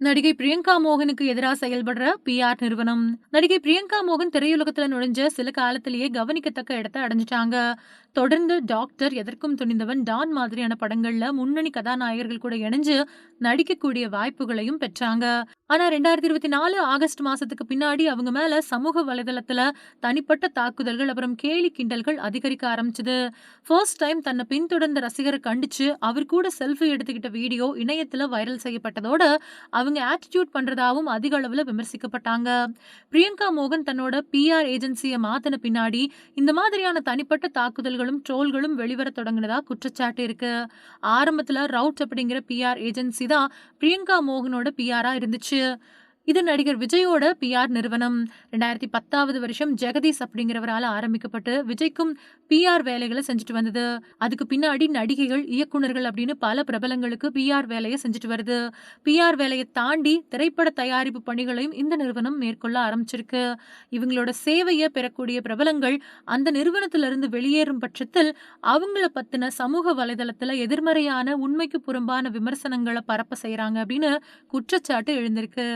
நடிகை பிரியங்கா மோகனுக்கு எதிரா செயல்படுற பிஆர் நிறுவனம். நடிகை பிரியங்கா மோகன் திரையுலகத்துல நுழைஞ்ச சில காலத்திலேயே கவனிக்கத்தக்க இடத்த அடைஞ்சிட்டாங்க. தொடர்ந்து டாக்டர், எதற்கும் துணிந்தவன், டான் மாதிரியான படங்கள்ல முன்னணி கதாநாயகர்கள் கூட இணைஞ்சு நடிக்கக்கூடிய வாய்ப்புகளையும் பெற்றாங்க. ஆனா 2024 ஆகஸ்ட் மாசத்துக்கு பின்னாடி அவங்க மேல சமூக வலைதளத்துல தனிப்பட்ட தாக்குதல்கள், அப்புறம் கேலி கிண்டல்கள் அதிகரிக்க ஆரம்பிச்சது. ஃபர்ஸ்ட் டைம் தன்னை பின்தொடர்ந்த ரசிகரை கண்டிச்சு அவர் கூட செல்ஃபி எடுத்துக்கிட்ட வீடியோ இணையத்துல வைரல் செய்யப்பட்டதோட அவங்க ஆட்டிட்யூட் பண்றதாவும் அதிக அளவுல விமர்சிக்கப்பட்டாங்க. பிரியங்கா மோகன் தன்னோட பிஆர் ஏஜென்சிய மாத்துன பின்னாடி இந்த மாதிரியான தனிப்பட்ட தாக்குதல்களும், ட்ரோல்களும் வெளிவரத் தொடங்குனதா குற்றச்சாட்டு இருக்கு. ஆரம்பத்துல ரவுட் அப்படிங்கிற பிஆர் ஏஜென்சி தான் பிரியங்கா மோகனோட பிஆரா இருந்துச்சு. இது நடிகர் விஜயோட பிஆர் நிறுவனம். 2010வது வருஷம் ஜெகதீஷ் அப்படிங்கிறவரால ஆரம்பிக்கப்பட்டு விஜய்க்கும் பிஆர் வேலைகள செஞ்சுட்டு வந்தது. அதுக்கு பின்னாடி நடிகைகள், இயக்குனர்கள் அப்படின்னு பல பிரபலங்களுக்கு பிஆர் வேலைய செஞ்சுட்டு வருது. பிஆர் வேலைய தாண்டி திரைப்பட தயாரிப்பு பணிகளையும் இந்த நிறுவனம் மேற்கொள்ள ஆரம்பிச்சிருக்கு. இவங்களோட சேவைய பெறக்கூடிய பிரபலங்கள் அந்த நிறுவனத்திலிருந்து வெளியேறும் பட்சத்தில் அவங்கள பத்தின சமூக வலைதளத்துல எதிர்மறையான, உண்மைக்கு புறம்பான விமர்சனங்கள பரப்ப செய்றாங்க அப்படின்னு குற்றச்சாட்டு எழுந்திருக்கு.